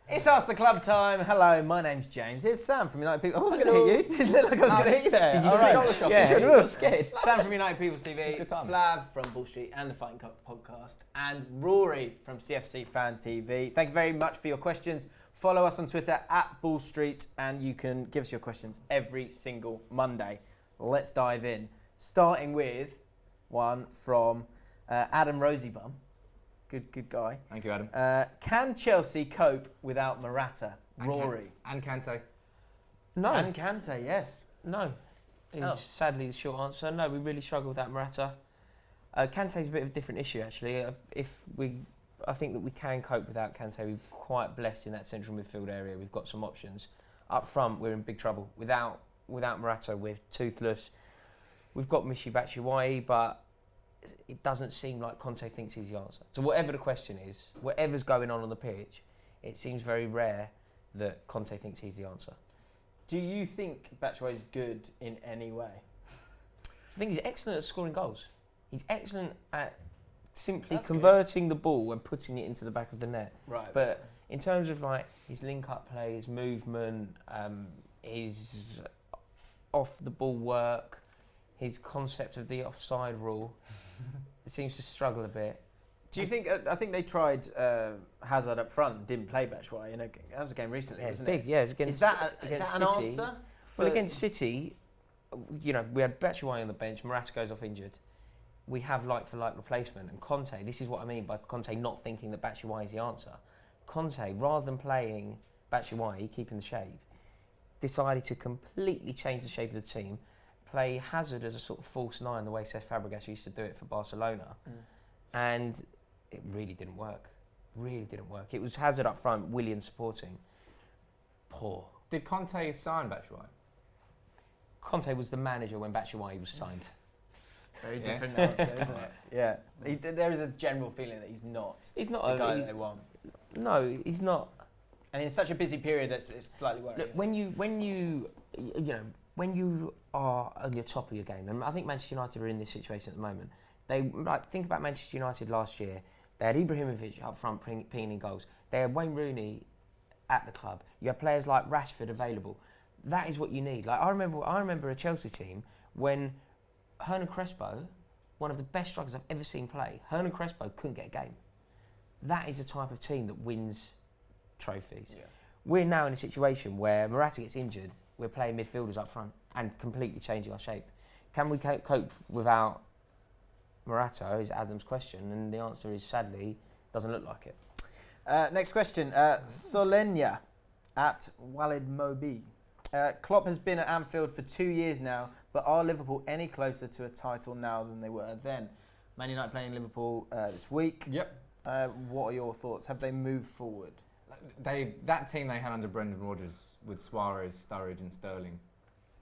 It's Ask the Club time. Hello, my name's James. Here's Sam from United People. I wasn't going to hit you. Didn't look like I was going to hit you there. Did you All right. shoulder shot? Yeah, You got scared. Sam from United People's TV, Good time. Flav from Bull Street and the Fighting Cock podcast, and Rory from CFC Fan TV. Thank you very much for your questions. Follow us on Twitter at Bull Street, and you can give us your questions every single Monday. Let's dive in. Starting with one from Adam Rosybum. Good guy. Thank you, Adam. Can Chelsea cope without Morata? Rory. And Kante. No. And Kante, yes. No. Is sadly the short answer. No, we really struggle without Morata. Kante's a bit of a different issue, actually. I think that we can cope without Kante. We're quite blessed in that central midfield area. We've got some options. Up front, we're in big trouble. Without Morata, we're toothless. We've got Michy Batshuayi, but it doesn't seem like Kante thinks he's the answer. So whatever the question is, whatever's going on the pitch, it seems very rare that Kante thinks he's the answer. Do you think Batshuayi is good in any way? I think he's excellent at scoring goals. He's excellent at simply That's converting the ball and putting it into the back of the net. Right. But in terms of like his link-up play, his movement, his off-the-ball work, his concept of the offside rule, it seems to struggle a bit. Do you think? I think they tried Hazard up front and didn't play Batshuayi. That was a game recently, Yeah, it's wasn't big. it? Yeah, it's against. Is that an City. answer? Well, against City, we had Batshuayi on the bench. Morata goes off injured. We have like-for-like replacement. And Kante, this is what I mean by Kante not thinking that Batshuayi is the answer. Kante, rather than playing Batshuayi, keeping the shape, decided to completely change the shape of the team, play Hazard as a sort of false nine, the way Cesc Fabregas used to do it for Barcelona. And it really didn't work. It was Hazard up front, Willian supporting. Poor. Did Kante sign Batshuayi? Conte was the manager when Batshuayi was signed. Very different answer, isn't it? Yeah. There is a general feeling that he's not He's not the guy that they want. No, he's not. And in such a busy period, it's slightly worrying. Look, when you are on your top of your game, and I think Manchester United are in this situation at the moment. Think about Manchester United last year. They had Ibrahimovic up front pinging goals. They had Wayne Rooney at the club. You had players like Rashford available. That is what you need. Like I remember a Chelsea team when Hernan Crespo, one of the best strikers I've ever seen play, Hernan Crespo couldn't get a game. That is the type of team that wins trophies. Yeah. We're now in a situation where Morata gets injured. We're playing midfielders up front and completely changing our shape. Can we cope without Morata is Adam's question, and the answer is sadly doesn't look like it. Next question, Solenia at Walid Mobi. Klopp has been at Anfield for 2 years now, but are Liverpool any closer to a title now than they were then? Man United playing Liverpool this week. Yep. What are your thoughts? Have they moved forward? That team they had under Brendan Rodgers with Suarez, Sturridge and Sterling,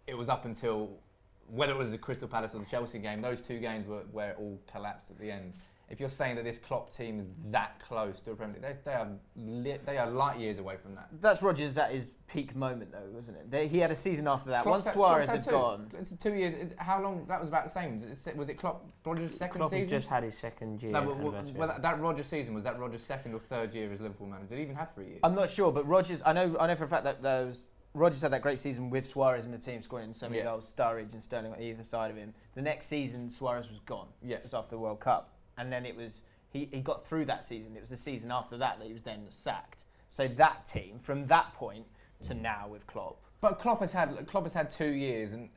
it was up until, whether it was the Crystal Palace or the Chelsea game, those two games were where it all collapsed at the end. If you're saying that this Klopp team is that close to a Premier League, they are light years away from that. That's Rodgers at his peak moment, though, wasn't it? He had a season after that. Once Suarez had gone. It's 2 years. How long? That was about the same. Was it Klopp? Rodgers' second Klopp season? has just had his second year. No, that Rodgers season, was that Rodgers' second or third year as Liverpool manager? Did he even have 3 years? I'm not sure, but Rodgers. I know for a fact that Rodgers had that great season with Suarez in the team, scoring so many goals. Sturridge and Sterling on either side of him. The next season, Suarez was gone. Yeah, it was after the World Cup, and then it was. He got through that season. It was the season after that he was then sacked. So that team, from that point to now with Klopp. But Klopp has had 2 years, and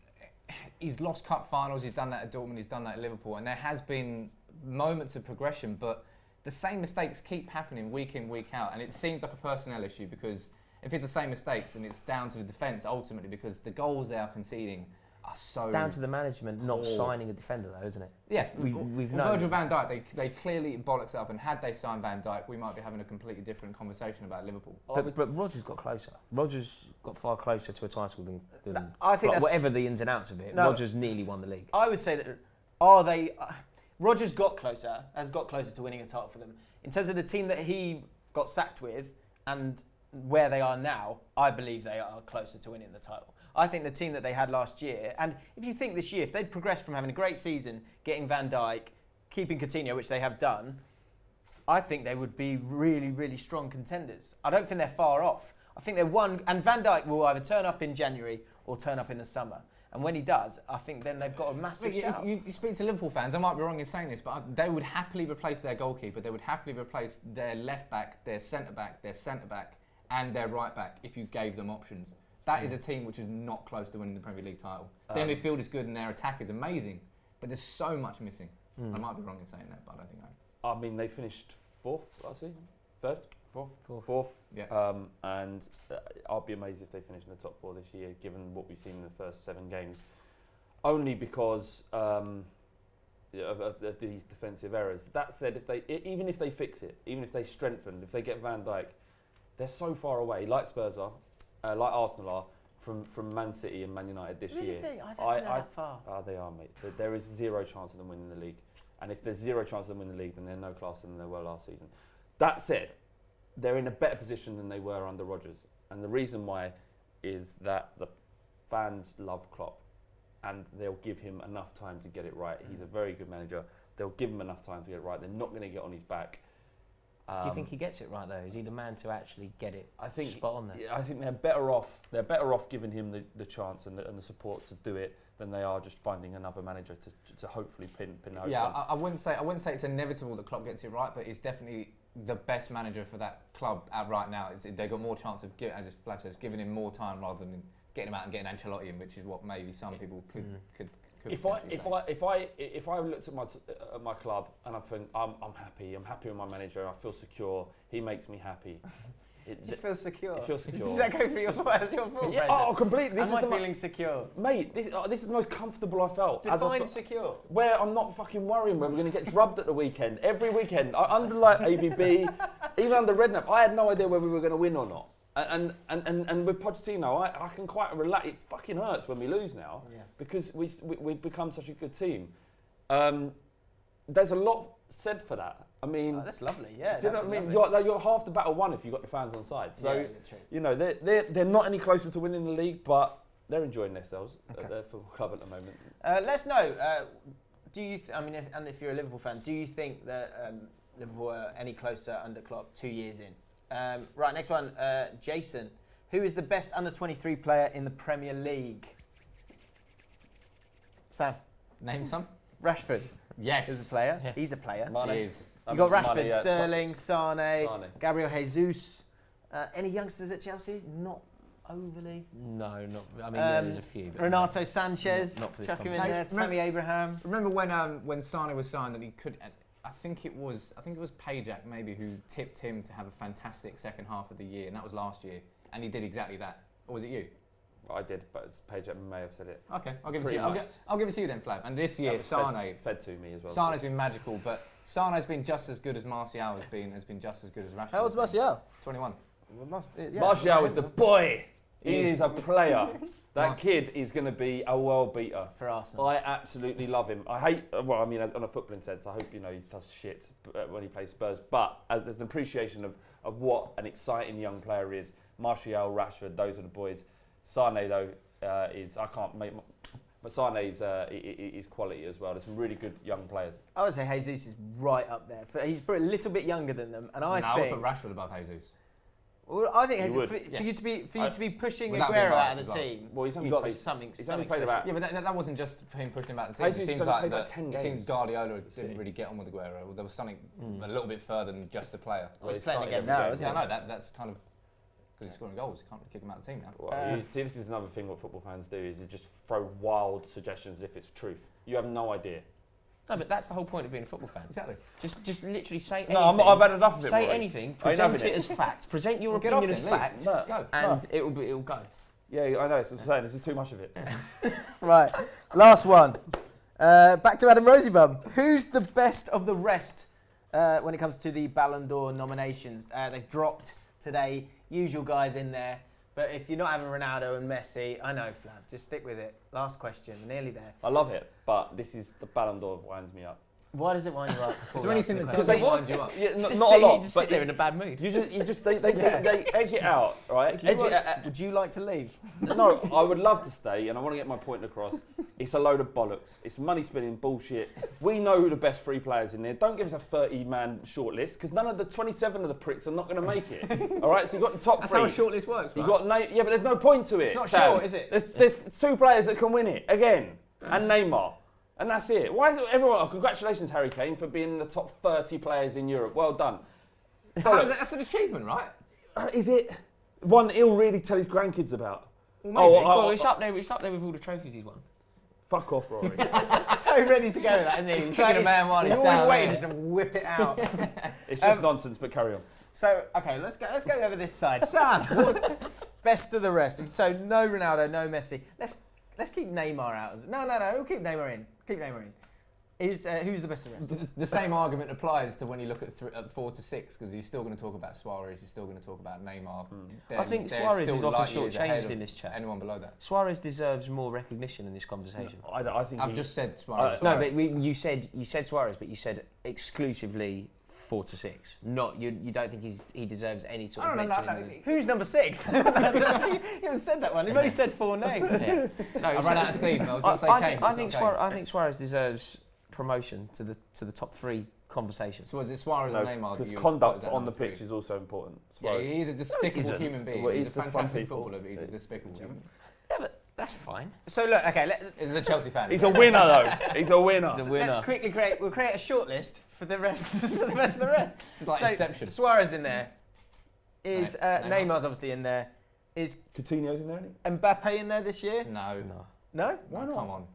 he's lost cup finals. He's done that at Dortmund. He's done that at Liverpool, and there has been moments of progression. But the same mistakes keep happening week in, week out, and it seems like a personnel issue because if it's the same mistakes, and it's down to the defence ultimately because the goals they are conceding are so. It's down to the management not signing a defender, though, isn't it? Yes, we've known. Virgil van Dijk, they clearly bollocks up, and had they signed Van Dijk, we might be having a completely different conversation about Liverpool. But Rodgers got closer. Rodgers got far closer to a title than I think Klopp. Whatever the ins and outs of it. Rodgers nearly won the league. I would say that Rodgers has got closer to winning a title for them. In terms of the team that he got sacked with and where they are now, I believe they are closer to winning the title. I think the team that they had last year, and if you think this year, if they'd progressed from having a great season, getting Van Dijk, keeping Coutinho, which they have done, I think they would be really, really strong contenders. I don't think they're far off. I think they're one, and Van Dijk will either turn up in January or turn up in the summer. And when he does, I think then they've got a massive shout. You speak to Liverpool fans, I might be wrong in saying this, but they would happily replace their goalkeeper. They would happily replace their left back, their centre back, and their right back if you gave them options. That is a team which is not close to winning the Premier League title. Their midfield is good and their attack is amazing, but there's so much missing. I might be wrong in saying that, but I don't think I am. I mean, they finished 4th last season? 3rd? 4th. Yeah. And I'll be amazed if they finish in the top 4 this year, given what we've seen in the first 7 games. Only because of these defensive errors. That said, even if they fix it, even if they strengthen, if they get Van Dijk, they're so far away, like Spurs are, like Arsenal are, from Man City and Man United this year. Really think? I don't think they're that far. They are, mate. There is zero chance of them winning the league. And if there's zero chance of them winning the league, then they're no classer than they were last season. That said, they're in a better position than they were under Rodgers. And the reason why is that the fans love Klopp and they'll give him enough time to get it right. He's a very good manager. They'll give him enough time to get it right. They're not going to get on his back. Do you think he gets it right though? Is he the man to actually get it spot on there? Yeah, I think they're better off. They're better off giving him the chance and the support to do it than they are just finding another manager to hopefully pin the hopes on. I wouldn't say it's inevitable that Klopp gets it right, but he's definitely the best manager for that club right now. They've got more chance of, as Flav says, giving him more time rather than getting him out and getting Ancelotti in, which is what maybe some people could. If I looked at my club and I think I'm happy with my manager, I feel secure, he makes me happy. You feel secure? It feels secure. Does that go for your thought? Yeah, oh, completely. Am I feeling secure? Mate, this is the most comfortable I felt. Define secure. Where I'm not fucking worrying where we're going to get drubbed at the weekend. Every weekend, under like AVB, even under Redknapp, I had no idea whether we were going to win or not. And with Pochettino, I can quite relax. It fucking hurts when we lose now because we've become such a good team. There's a lot said for that. I mean, that's lovely. Yeah, do you know what I mean? You're half the battle won if you've got your fans on side. So you know they're not any closer to winning the league, but they're enjoying themselves at their football club at the moment. Let us know. Do you? If you're a Liverpool fan, do you think that Liverpool are any closer under Klopp 2 years in? Right, next one, Jason. Who is the best under-23 player in the Premier League? Sam. Name some. Rashford. Yes. Is a player. Yeah. He's a player. Mane. He is. You got Rashford, Sterling, Sane, Gabriel Jesus. Any youngsters at Chelsea? Not overly. No, not. I mean, there's a few. But Renato Sanchez. Not for this Chuck him in there. Hey, Tammy Abraham. Remember when Sane was signed that he could? I think it was Pajak maybe who tipped him to have a fantastic second half of the year, and that was last year, and he did exactly that. Or was it you? I did, but Pajak may have said it. Okay, I'll give it to Pretty you. nice. I'll give it to you then, Flav. And this year, Sane fed to me as well. Sane's been magical, but Sane's been just as good as Martial has been just as good as Rashford. How old's Martial? 21. Martial is the boy. He is a player. That kid is going to be a world beater for Arsenal. I absolutely love him. I hate, well, I mean, on a footballing sense, I hope he does shit when he plays Spurs. But as there's an appreciation of what an exciting young player is. Martial, Rashford, those are the boys. Sane though but Sane is quality as well. There's some really good young players. I would say Jesus is right up there. He's a little bit younger than them, and I think. I would put Rashford above Jesus. Well, I think for you to be pushing Aguero out of the team, well, he's only got played something. He's only played about. Yeah, but that wasn't just for him pushing him out of the team. Jesus it seems like that 10 games. It seems Guardiola didn't really get on with Aguero. There was something a little bit further than just the player. Well, he's playing again now, isn't he? Yeah, I know that's kind of because he's scoring goals. You can't really kick him out of the team now. Well, see, this is another thing what football fans do is you just throw wild suggestions as if it's truth. You have no idea. No, but that's the whole point of being a football fan. Exactly. Just literally say anything. No, I've had enough of it. Say anything. Present it as fact. Present your opinion as fact, and it'll go. Yeah, I know. That's what I'm saying. This is too much of it. Right, last one. Back to Adam Rosybum. Who's the best of the rest when it comes to the Ballon d'Or nominations? They've dropped today. Usual guys in there. But if you're not having Ronaldo and Messi, I know, Flav, just stick with it. Last question, we're nearly there. I love it, but this is the Ballon d'Or winds me up. Why does it wind you up? Is there anything that Because doesn't they wind you up? Yeah, Just not a lot, just but sit there in a bad mood. they egg it out, right? Would you like to leave? No, I would love to stay, and I want to get my point across. It's a load of bollocks. It's money spinning bullshit. We know who the best 3 players in there. Don't give us a 30-man shortlist, because none of the 27 of the pricks are not going to make it. All right, so you've got the top That's 3. how a shortlist works, right? Yeah, but there's no point to it. It's not Sam. short, is it? There's 2 players that can win it again, and Neymar. And that's it. Why is it everyone? Oh, congratulations, Harry Kane, for being in the top 30 players in Europe. Well done. That's an achievement, right? Is it one he'll really tell his grandkids about? Well, it's up there. It's up there with all the trophies he's won. Fuck off, Rory. So ready to go with that, isn't he? He's kicking a man while he's You're down always waiting there. just to whip it out. It's just nonsense, but carry on. So, okay, let's go over this side. Sam, what was best of the rest? So, no Ronaldo, no Messi. Let's keep Neymar out. No, we'll keep Neymar in. Keep Neymar in. Who's the best of the rest? The same argument applies to when you look at 4 to 6, because he's still going to talk about Suarez, he's still going to talk about Neymar. I think They're Suarez still is often light years ahead shortchanged of in this chat. Anyone below that? Suarez deserves more recognition in this conversation. I think I've just said Suarez. No, but you said Suarez, but you said exclusively 4 to 6. Not you don't think he deserves any sort of mention. Who's number 6? You haven't said that one. You've only said 4 names. Yeah. No, I ran out of steam. I was going to say Kane. I think Suarez deserves promotion to the top 3 conversation. So was it Suarez or Neymar? because that you conduct put as on the number 3? pitch is also important. Yeah, Suarez. he's a despicable human being. Well, he's a he's to some fantastic people. footballer, but he's a despicable human being. Yeah, but that's fine. So, look, okay, This is a Chelsea fan. He's a winner, though. He's a winner. He's a winner. let's quickly create a short list for the rest of the rest. This is like Inception. Suarez in there. Is Neymar. Neymar's obviously in there. Is Coutinho's in there, isn't he? Mbappe in there this year? No. No? Why not? Come on.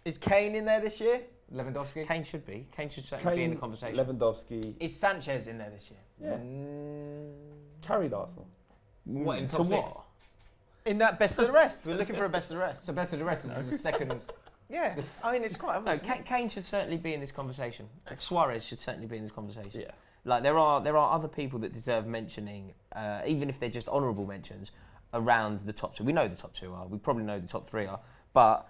Is Kane in there this year? Lewandowski? Kane should be. Kane should certainly be in the conversation. Lewandowski. Is Sanchez in there this year? Yeah. Carried Arsenal. What, in To top 6? what? In that best of the rest. We're looking for a best of the rest. So best of the rest, this is the second. Yeah. I mean, it's quite No, obvious. Kane should certainly be in this conversation. Suarez should certainly be in this conversation. Yeah. Like there are other people that deserve mentioning, even if they're just honourable mentions, around the top 2. We know the top 2 are. We probably know the top 3 are. But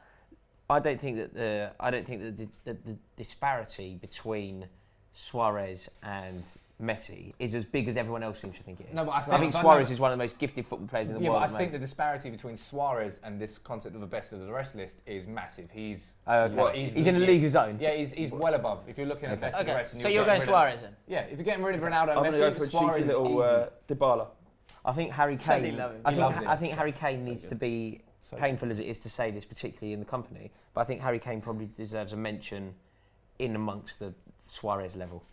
I don't think that the disparity between Suarez and Messi is as big as everyone else seems to think it is. No, but I think Suarez is one of the most gifted football players in the Yeah, world. but I think the disparity between Suarez and this concept of the best of the rest list is massive. He's he's in a league of his own. Yeah, he's well above. If you're looking at best of the rest, and So you're going Suarez then? Yeah, if you're getting rid of Ronaldo I'm and going to go Messi, for a Suarez cheeky is little easy. Dybala. I think Harry Said he Kane. loved him. I He think loves it. I think Harry Kane needs good. to be painful as it is to say this, particularly in the company. But I think Harry Kane probably deserves a mention in amongst the Suarez level.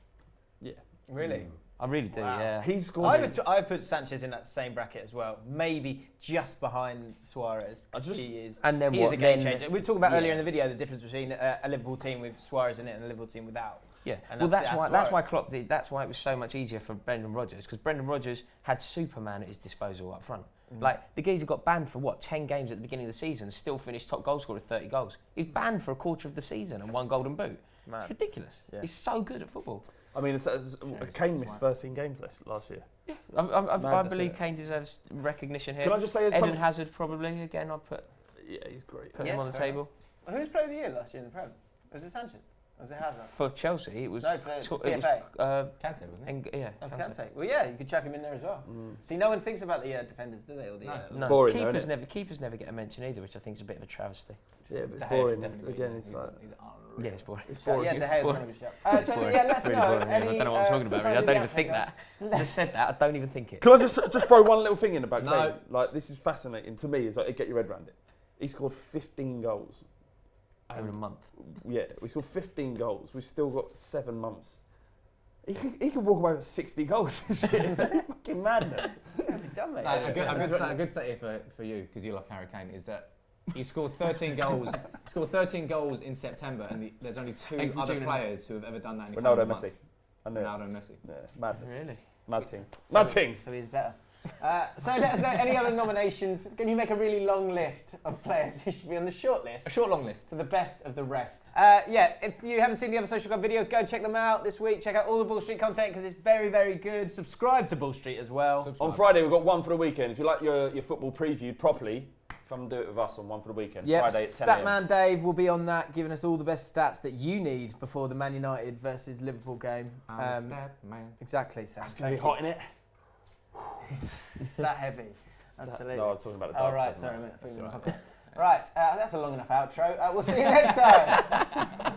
Yeah. Really? I really do. Wow. Yeah. He scored. I would put Sanchez in that same bracket as well. Maybe just behind Suarez. 'Cause he is. And then He is what? a game Then- changer. We talked about earlier Yeah. in the video the difference between a Liverpool team with Suarez in it and a Liverpool team without. Yeah, And well, that's Suarez. why Klopp did. That's why it was so much easier for Brendan Rodgers, because Brendan Rodgers had Superman at his disposal up front. Like the geezer got banned for 10 games at the beginning of the season, still finished top goal scorer with 30 goals. He's banned for a quarter of the season and 1 Golden Boot. Man. It's ridiculous. Yeah. He's so good at football. I mean, Kane missed 13 games last year. I Madness, believe yeah. Kane deserves recognition here. Can I just say Eden something? Hazard probably again. I'd put Yeah, he's great. him Yeah, on the fair table. Who's player of the year last year in the Prem? Was it Sanchez? Was it Hazard? For Chelsea, it was. No, for it was PFA. Kante, wasn't it? yeah. That's Kante. Kante. Well, yeah, you could chuck him in there as well. See, no one thinks about the defenders, do they? Or the, No. No, boring though, isn't it? keepers never get a mention either, which I think is a bit of a travesty. Yeah, but it's De Gea boring. should definitely be Again, in it's there. like. He's Yeah, it's boring. It's Yeah, boring. De It's Gea's boring. one of a shout. So yeah, let's Really know. boring, yeah. I don't know what I'm talking about. Really. I don't even think that. I just said that. I don't even think it. Can I just throw one little thing in about No. Kane? Like, this is fascinating to me. Is like, get your head around it. He scored 15 goals. Over a month. Yeah, we scored 15 goals. We've still got 7 months. He could walk away with 60 goals. Fucking madness. He's done, mate. A good stat here for you, because you love Harry Kane, is that he scored 13 goals. He scored 13 goals in September, and there's only 2 other players who have ever done that in a Ronaldo, month. Messi. I know. Ronaldo and Messi. Yeah, madness. Really? Mad things. Mad things. So he's better. So let us know any other nominations. Can you make a really long list of players who should be on the short list? A short long list. To the best of the rest. Yeah, if you haven't seen the other Social Club videos, go and check them out this week. Check out all the Bull Street content because it's very, very good. Subscribe to Bull Street as well. On Friday, we've got one for the weekend. If you like your football previewed properly, Come and do it with us on One for the Weekend. Yep, Friday at 10 a.m. Statman Dave will be on that, giving us all the best stats that you need before the Man United versus Liverpool game. Man. Exactly, Sam. It's going to be hot in it. It's that heavy. Absolutely. No, I was talking about the All dog. right, wasn't sorry, I? mate. That's all right. Right, that's a long enough outro. We'll see you next time.